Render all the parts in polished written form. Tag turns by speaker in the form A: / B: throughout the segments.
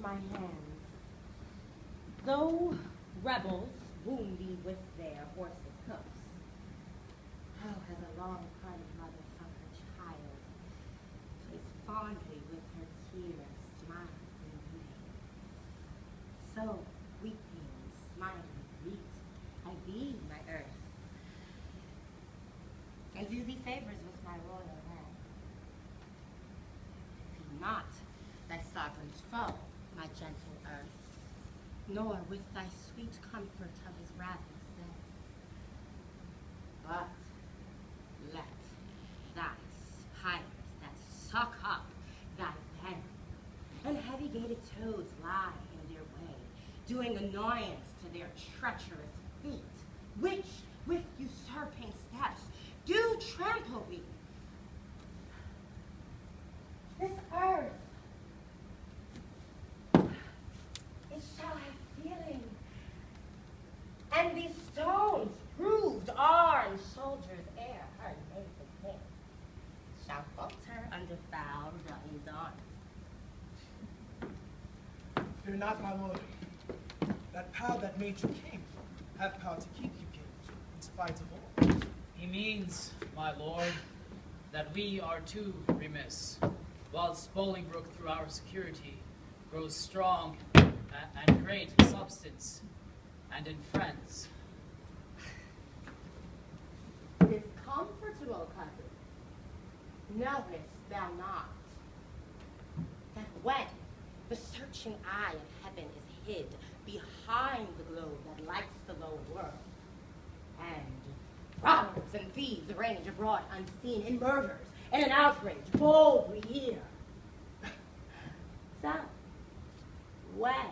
A: my hands. Though rebels wound thee with their horses' hoofs, how has a long-parted mother from her child plays fondly with her tears, smiles in beauty. So, weeping, smiling, greet I thee, my earth, and do thee favors with my royal hand. Be not thy sovereign's foe, my gentle earth, nor with thy sweet comfort of his wrath excess. But let thy spiders that suck up thy venom and heavy-gated toads lie in their way, doing annoyance to their treacherous feet, which with usurping steps do trample thee. This earth, it shall have feeling, and these stones, proved armed soldiers ere her native king, shall falter under foul Raleigh's arms.
B: Fear not, my lord. That power that made you king hath power to keep you king, in spite of all.
C: He means, my lord, that we are too remiss, whilst Bolingbroke through our security grows strong and great in substance and in friends.
A: His comfortable cousin, knowest thou not that when the searching eye of heaven is hid behind the globe that lights the lower world, and robbers and thieves range abroad unseen in murders and in outrage bold we hear. So, when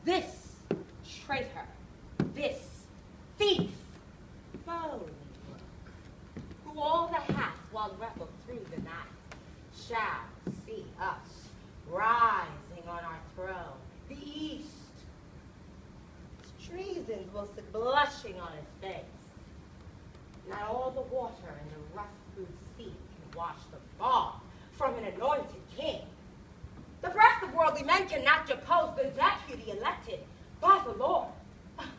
A: this traitor, this thief, Bolingbroke, who all the hath while reveled through the night, shall see us rising on our throne, the east, his treasons will sit blushing on his face. Not all the water in the rough-brewed sea can wash the fog from an anointed king. The breath of worldly men cannot depose the deputy elected by the Lord. Ah.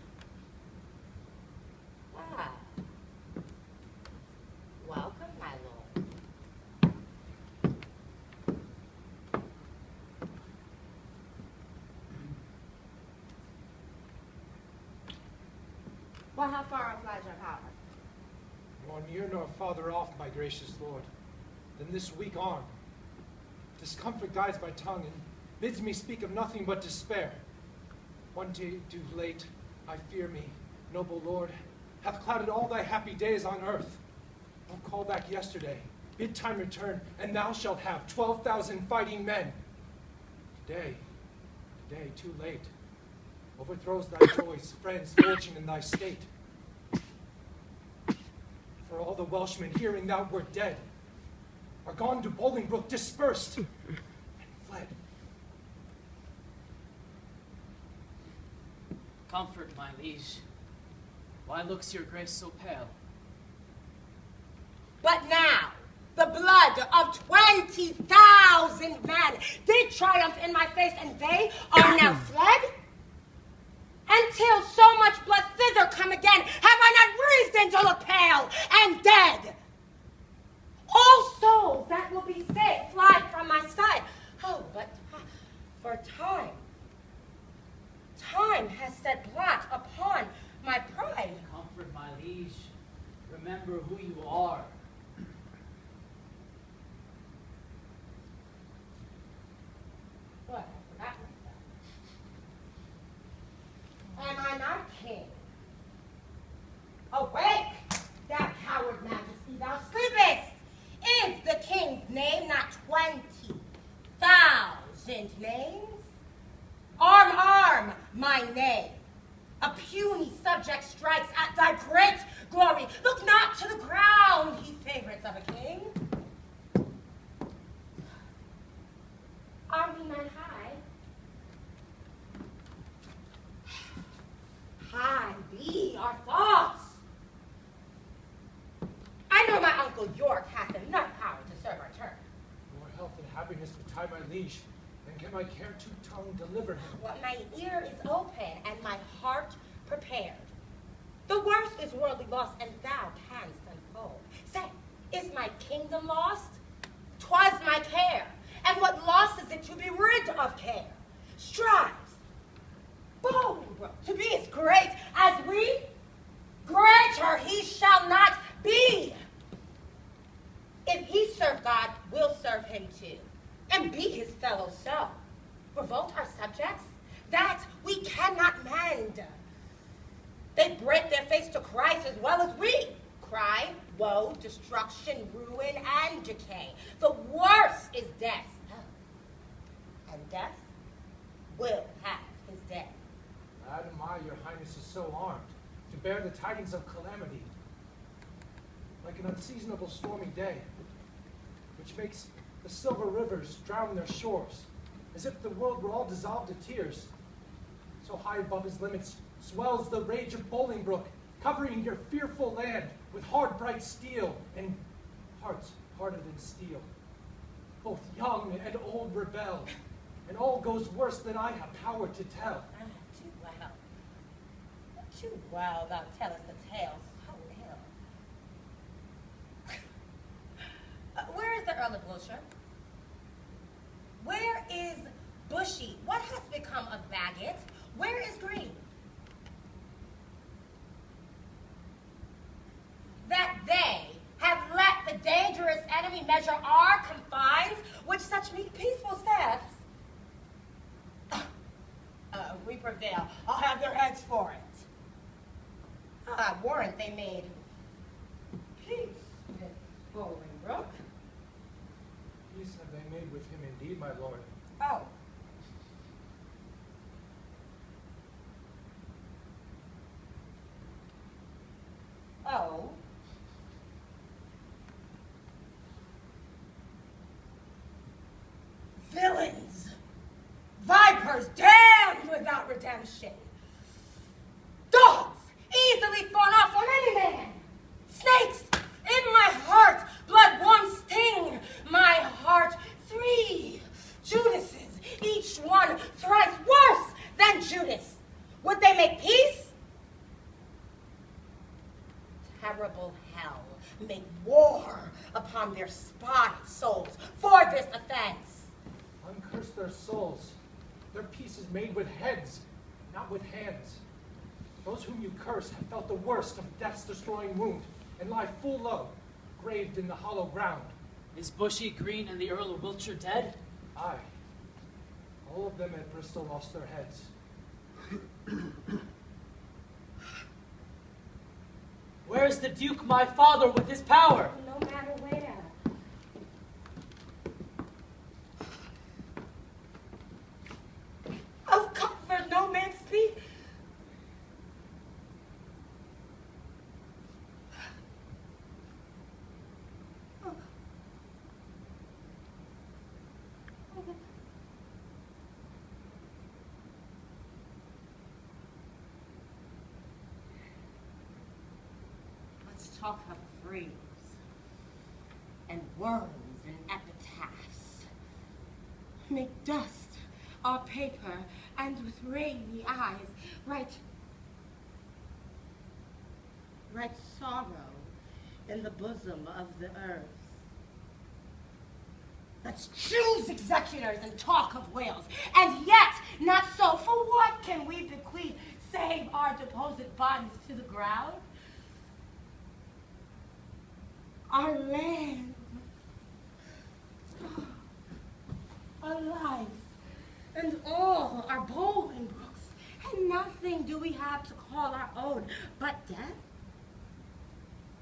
A: Welcome, my lord. Well, how far applies your power?
B: Nor near nor farther off, my gracious lord, than this weak arm. Discomfort guides my tongue and bids me speak of nothing but despair. One day too late, I fear me, noble lord, hath clouded all thy happy days on earth. Don't call back yesterday, bid time return, and thou shalt have 12,000 fighting men. Today, too late, overthrows thy joys, friends, fortune in thy state. For all the Welshmen hearing thou wert dead, are gone to Bolingbroke dispersed and fled.
C: Comfort, my liege. Why looks your grace so pale?
A: But now, the blood of 20,000 men did triumph in my face, and they are now fled? Until so much blood thither come again, have I not reason to look pale and dead? All souls that will be saved fly from my side. Oh, but for time has set blot upon my pride.
C: Comfort, my liege. Remember who you are.
A: What? I forgot myself. Am I not king? Awake, thou coward majesty, thou sleepest! Is the king's name not 20,000 names? Arm, my name. A puny subject strikes at thy great glory. Look not to the ground, ye favorites of a king. Are we men high? High be our thoughts. I know my uncle York hath enough power to serve our turn.
B: More health and happiness betide my liege, And can my care-to tongue deliver him?
A: Well, my ear is open and my heart prepared. The worst is worldly loss, and thou canst unfold. Say, is my kingdom lost? 'Twas my care, and what loss is it to be rid of care? Strives, Bolingbroke, to be as great as we? Greater he shall not be. If he serve God, we'll serve him too, and be his fellow so. Revolt our subjects? That we cannot mend. They break their face to Christ as well as we. Cry, woe, destruction, ruin, and decay. The worst is death. And death will have his day.
B: Glad am I your highness is so armed to bear the tidings of calamity. Like an unseasonable stormy day, which makes the silver rivers drown their shores, as if the world were all dissolved to tears. So high above his limits swells the rage of Bolingbroke, covering your fearful land with hard bright steel and hearts harder than steel. Both young and old rebel, and all goes worse than I have power to tell.
A: Too well. Too well thou tellest the tale so ill. Where is the Earl of Wiltshire? Where is Bushy? What has become of Bagot? Where is Green? That they have let the dangerous enemy measure our confines with such meek peaceful steps. We prevail. I'll have their heads for it. Warrant they made peace with Bolingbroke.
B: Peace have they made with him indeed, my lord.
A: Oh. Oh. Villains! Vipers damned without redemption! Dogs easily fought off on any man! Snakes in my heart, blood warm sting, my heart 3 Judases, each one thrice worse than Judas. Would they make peace? Terrible hell make war upon their spotted souls for this offense.
B: Uncurse their souls. Their peace is made with heads, not with hands. Those whom you curse have felt the worst of death's destroying wound, and lie full low, graved in the hollow ground.
C: Is Bushy, Green, and the Earl of Wiltshire dead?
B: Aye. All of them at Bristol lost their heads.
C: Where is the Duke, my father, with his power?
A: No matter where. Of comfort no man speak. Let's talk of graves and worms and epitaphs. Make dust our paper, and with rainy eyes write sorrow in the bosom of the earth. Let's choose executors and talk of wills, and yet not so. For what can we bequeath save our deposed bodies to the ground? Our land, our lives, and all our Bolingbroke's, and nothing do we have to call our own but death,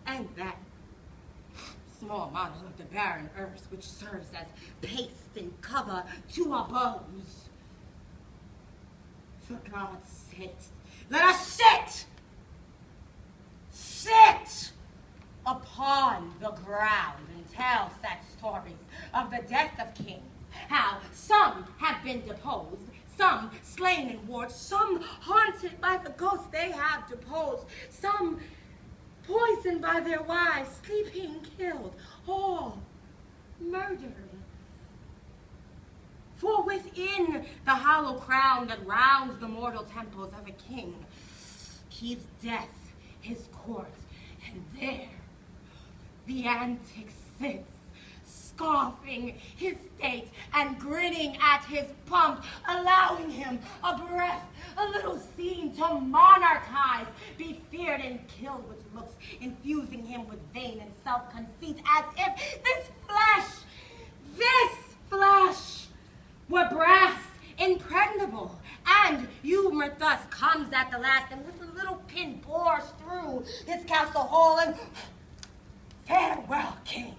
A: and that small model of the barren earth which serves as paste and cover to our bones. For God's sake, let us sit upon the ground and tell such stories of the death of kings, how some have been deposed, some slain in war, some haunted by the ghosts they have deposed, some poisoned by their wives, sleeping killed, all murdered. For within the hollow crown that rounds the mortal temples of a king keeps death his court, and there the antic sits, scoffing his state and grinning at his pomp, allowing him a breath, a little scene to monarchize, be feared and killed with looks, infusing him with vain and self-conceit, as if this flesh were brass impregnable, and humor thus comes at the last, and with a little pin bores through his castle hall, and farewell, king.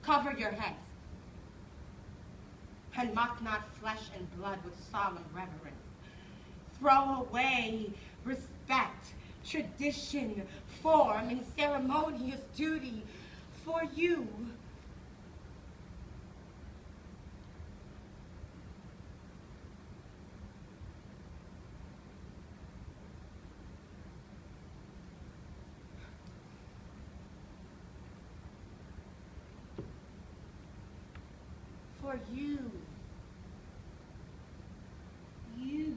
A: Cover your heads, and mock not flesh and blood with solemn reverence. Throw away respect, tradition, form, and ceremonious duty for you. For you. You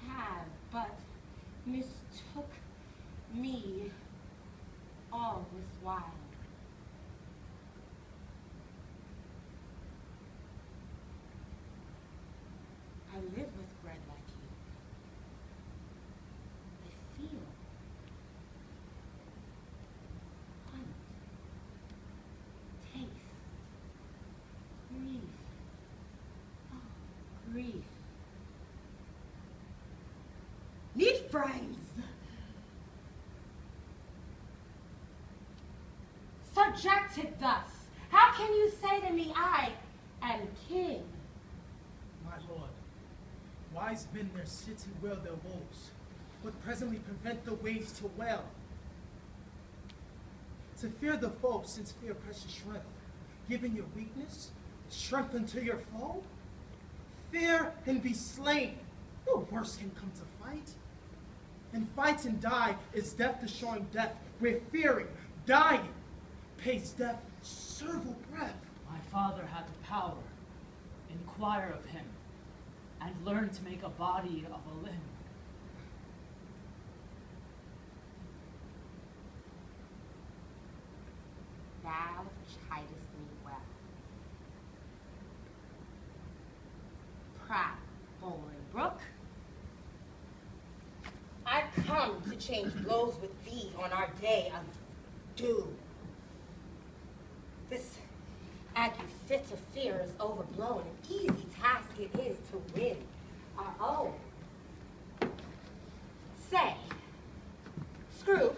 A: have but mistook me all this while. I live with bread like you. I feel, hunt, taste, grief. Oh, grief. Need friends. Subjected thus, how can you say to me, I am king?
D: My lord, wise men their city wear their woes, but presently prevent the ways to well. To fear the foe, since fear precious strength, giving your weakness, strength unto your foe? Fear and be slain, no worse can come to fight. And fight and die is death destroying death, where fearing, dying, pays death serval breath.
C: My father had the power. Inquire of him, and learn to make a body of a limb.
A: Thou chidest me well. Proud Bolingbroke, I come to change blows with thee on our day of doom. This ague fit of fear is overblown. An easy task it is to win our own. Say, Scroop,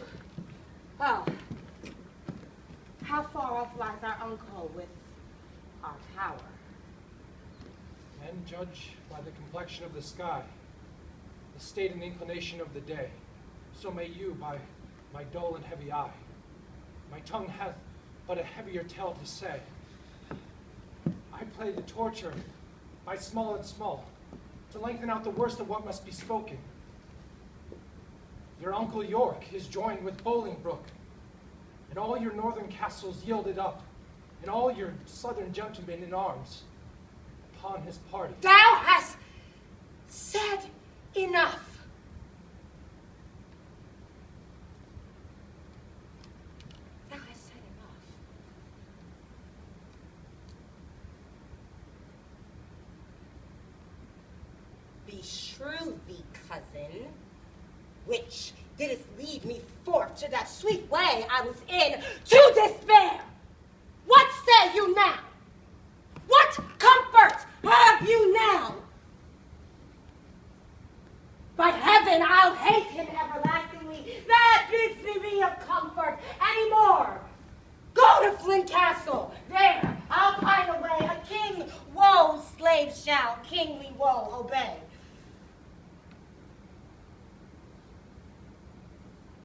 A: oh, how far off lies our uncle with our power?
B: Men judge by the complexion of the sky, the state and inclination of the day. So may you by my dull and heavy eye. My tongue hath but a heavier tale to say. I play the torture by small and small, to lengthen out the worst of what must be spoken. Your uncle York is joined with Bolingbroke, and all your northern castles yielded up, and all your southern gentlemen in arms upon his party.
A: Thou hast said enough. Thou hast said enough. Beshrew thee, cousin, which didst lead me forth to that sweet way I was in to despair.